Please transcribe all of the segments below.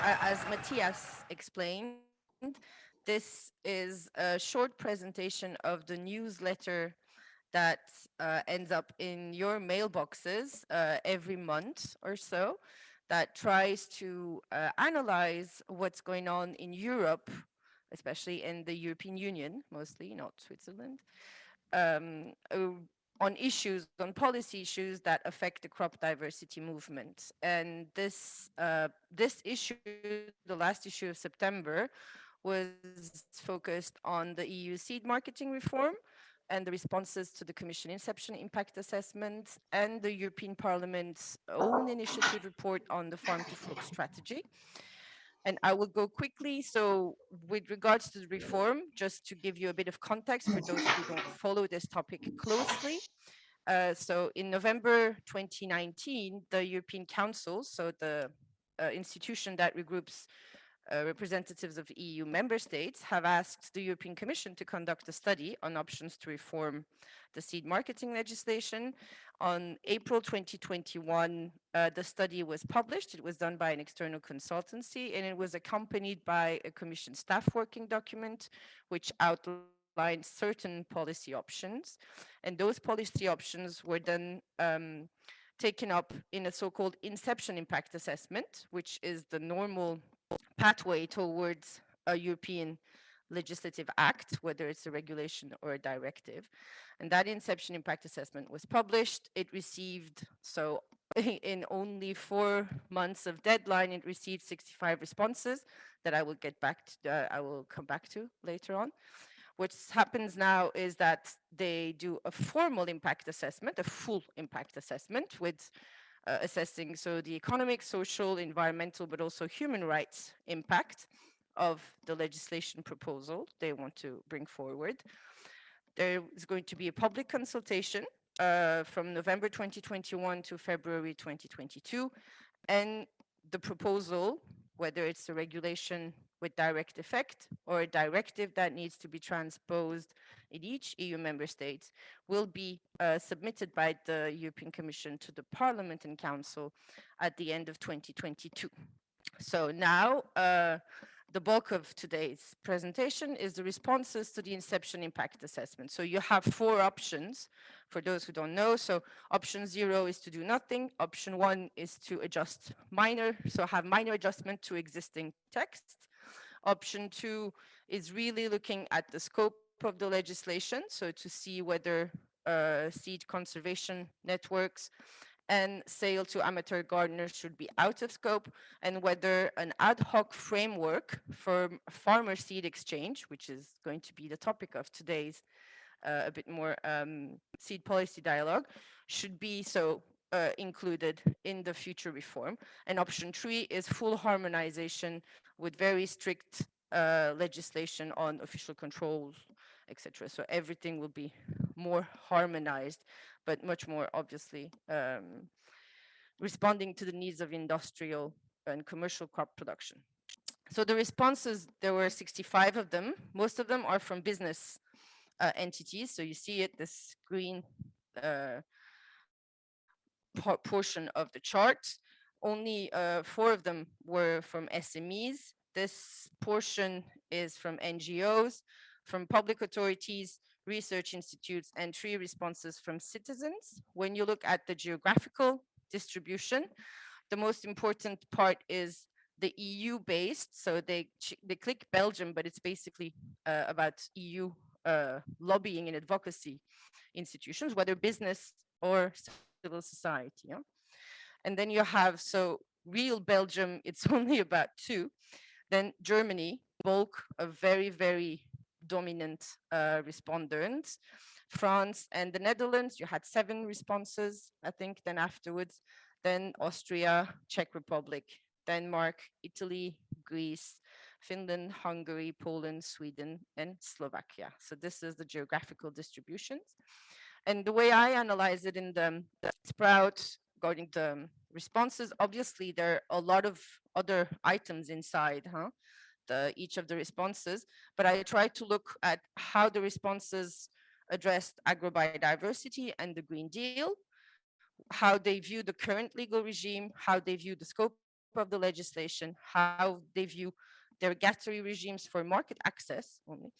as Matthias explained, this is a short presentation of the newsletter that ends up in your mailboxes every month or so, that tries to analyze what's going on in Europe, especially in the European Union, mostly, not Switzerland, on issues, on policy issues that affect the crop diversity movement. And this issue, the last issue of September, was focused on the EU seed marketing reform and the responses to the Commission Inception impact assessment and the European Parliament's own initiative report on the farm to fork strategy. And I will go quickly. So with regards to the reform, just to give you a bit of context for those who don't follow this topic closely. So in November 2019, the European Council, so the institution that regroups representatives of EU member states, have asked the European Commission to conduct a study on options to reform the seed marketing legislation. On April 2021, the study was published. It was done by an external consultancy, and it was accompanied by a Commission staff working document, which outlined certain policy options. And those policy options were then taken up in a so-called Inception impact assessment, which is the normal pathway towards a European legislative act, whether it's a regulation or a directive. And that Inception impact assessment was published. It received, so in only 4 months of deadline, it received 65 responses that I will get back to, I will come back to later on. What happens now is that they do a formal impact assessment, a full impact assessment with assessing so the economic, social, environmental, but also human rights impact of the legislation proposal they want to bring forward. There is going to be a public consultation from November 2021 to February 2022, and the proposal, whether it's a regulation with direct effect or a directive that needs to be transposed in each EU member state, will be submitted by the European Commission to the Parliament and Council at the end of 2022. So now, the bulk of today's presentation is the responses to the Inception impact assessment. So you have 4 options for those who don't know. So option 0 is to do nothing. Option 1 is to adjust minor, so have minor adjustment to existing text. Option 2 is really looking at the scope of the legislation, so to see whether seed conservation networks and sale to amateur gardeners should be out of scope, and whether an ad hoc framework for farmer seed exchange, which is going to be the topic of today's a bit more seed policy dialogue, should be included in the future reform. And option 3 is full harmonization with very strict legislation on official controls, etc. So everything will be more harmonized, but much more obviously responding to the needs of industrial and commercial crop production. So the responses, there were 65 of them. Most of them are from business entities. So you see it, this green portion of the chart. Only 4 of them were from SMEs. This portion is from NGOs, from public authorities, research institutes, and 3 responses from citizens. When you look at the geographical distribution, the most important part is the EU based. So they click Belgium, but it's basically about EU lobbying and advocacy institutions, whether business or civil society. Yeah? And then you have, so real Belgium, it's only about 2. Then Germany, bulk of very, very dominant respondents. France and the Netherlands, you had 7 responses, I think, then afterwards. Then Austria, Czech Republic, Denmark, Italy, Greece, Finland, Hungary, Poland, Sweden, and Slovakia. So this is the geographical distributions. And the way I analyze it in the Sprout, regarding the responses, obviously there are a lot of other items inside each of the responses, but I try to look at how the responses addressed agrobiodiversity and the Green Deal, how they view the current legal regime, how they view the scope of of the legislation, how they view derogatory regimes for market access only,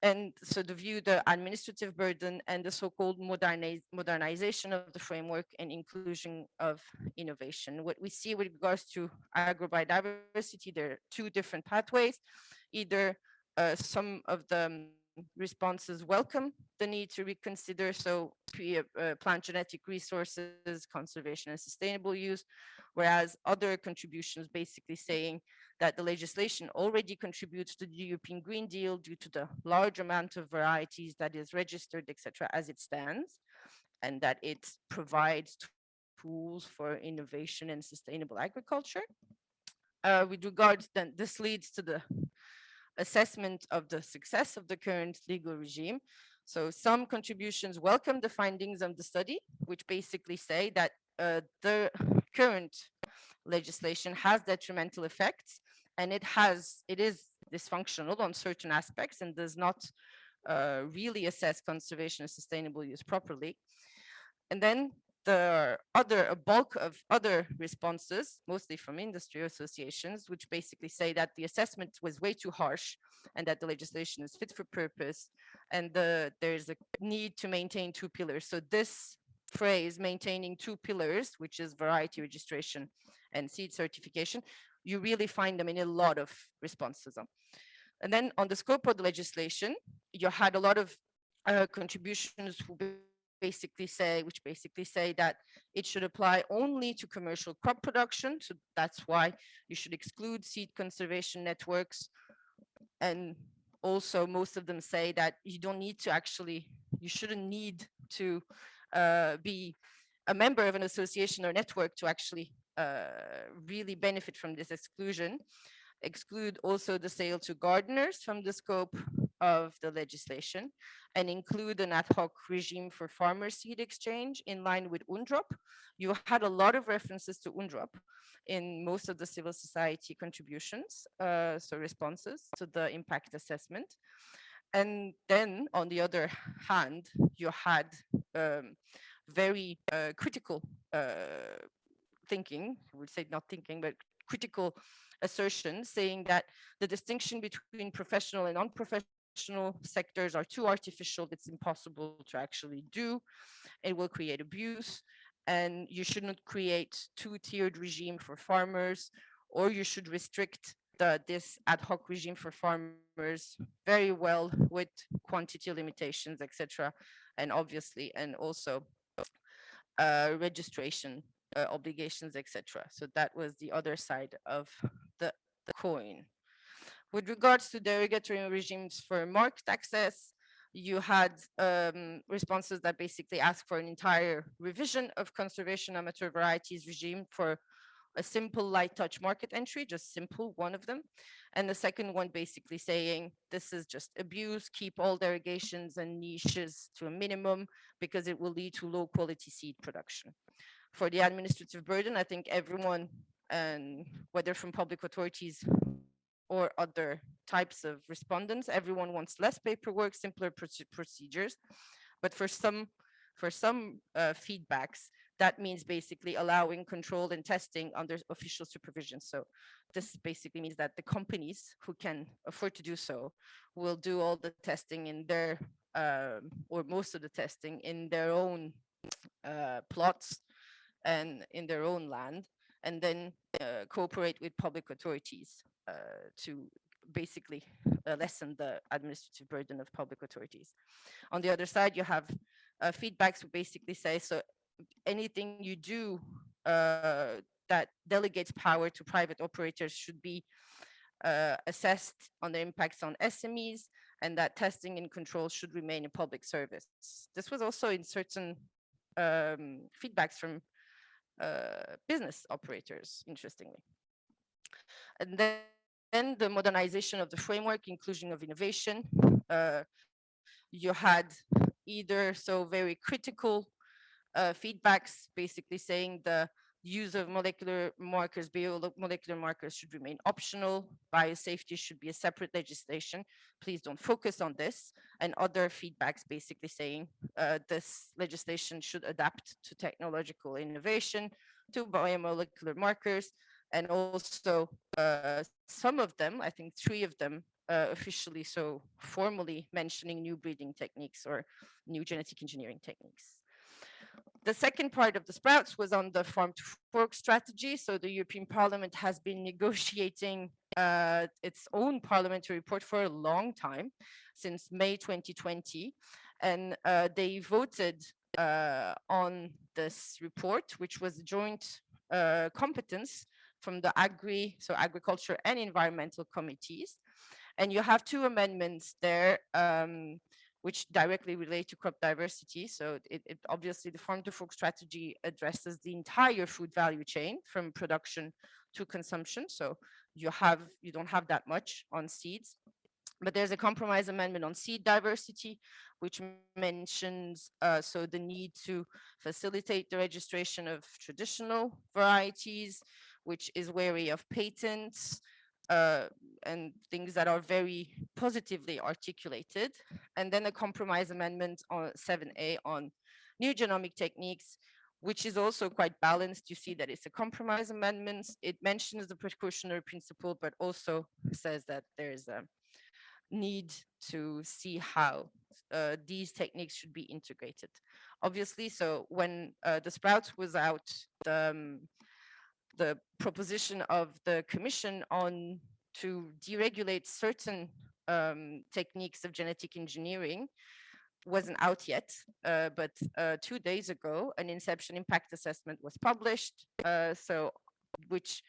and so the view, the administrative burden, and the so-called modernization of the framework and inclusion of innovation. What we see with regards to agrobiodiversity, there are two different pathways. Either some of the responses welcome the need to reconsider, so plant genetic resources, conservation, and sustainable use, whereas other contributions basically saying that the legislation already contributes to the European Green Deal due to the large amount of varieties that is registered, etc., as it stands, and that it provides tools for innovation and sustainable agriculture. With regards, then this leads to the assessment of the success of the current legal regime. So some contributions welcome the findings of the study, which basically say that the current legislation has detrimental effects, and it is dysfunctional on certain aspects and does not really assess conservation and sustainable use properly. And then a bulk of other responses, mostly from industry associations, which basically say that the assessment was way too harsh and that the legislation is fit for purpose, and there's a need to maintain two pillars. So this phrase, maintaining two pillars, which is variety registration and seed certification, you really find them in a lot of responses. And then on the scope of the legislation, you had a lot of contributions who basically say that it should apply only to commercial crop production. So that's why you should exclude seed conservation networks. And also most of them say that you shouldn't need to be a member of an association or network to actually really benefit from this exclusion. Exclude also the sale to gardeners from the scope of the legislation, and include an ad hoc regime for farmer seed exchange in line with UNDROP. You had a lot of references to UNDROP in most of the civil society contributions, so responses to the impact assessment. And then on the other hand, you had very critical thinking, I would say not thinking, but critical assertions saying that the distinction between professional and non-professional sectors are too artificial, it's impossible to actually do, it will create abuse, and you shouldn't create two-tiered regime for farmers, or you should restrict this ad hoc regime for farmers very well with quantity limitations, etc. And obviously, and also registration obligations, etc. So that was the other side of the coin. With regards to derogatory regimes for market access, you had responses that basically ask for an entire revision of conservation amateur varieties regime for a simple light touch market entry, just simple, one of them. And the second one basically saying this is just abuse, keep all derogations and niches to a minimum because it will lead to low quality seed production. For the administrative burden, I think everyone, and whether from public authorities or other types of respondents, everyone wants less paperwork, simpler procedures. But for some feedbacks, that means basically allowing control and testing under official supervision. So this basically means that the companies who can afford to do so will do all the testing in their, or most of the testing in their own plots and in their own land, and then cooperate with public authorities to basically lessen the administrative burden of public authorities. On the other side, you have feedbacks who basically say, so anything you do that delegates power to private operators should be assessed on the impacts on SMEs, and that testing and control should remain a public service. This was also in certain feedbacks from business operators, interestingly. And then the modernization of the framework, inclusion of innovation. You had either so very critical feedbacks, basically saying the use of molecular markers, biomolecular markers should remain optional. Biosafety should be a separate legislation. Please don't focus on this. And other feedbacks basically saying this legislation should adapt to technological innovation, to biomolecular markers, and also some of them, I think 3 of them, officially, so formally mentioning new breeding techniques or new genetic engineering techniques. The second part of the sprouts was on the farm to fork strategy. So the European Parliament has been negotiating its own parliamentary report for a long time, since May 2020. And they voted on this report, which was a joint competence from the agriculture and environmental committees. And you have 2 amendments there, which directly relate to crop diversity. So it obviously the farm to fork strategy addresses the entire food value chain from production to consumption. So you don't have that much on seeds. But there's a compromise amendment on seed diversity, which mentions so the need to facilitate the registration of traditional varieties, which is wary of patents, and things that are very positively articulated. And then a compromise amendment on 7A on new genomic techniques, which is also quite balanced. You see that it's a compromise amendment. It mentions the precautionary principle, but also says that there's a need to see how these techniques should be integrated. Obviously, so when the Sprouts was out, the proposition of the Commission on to deregulate certain techniques of genetic engineering wasn't out yet, but 2 days ago, an Inception impact assessment was published, which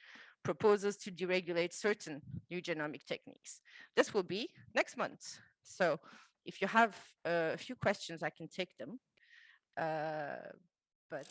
proposes to deregulate certain new genomic techniques. This will be next month. So if you have a few questions, I can take them. But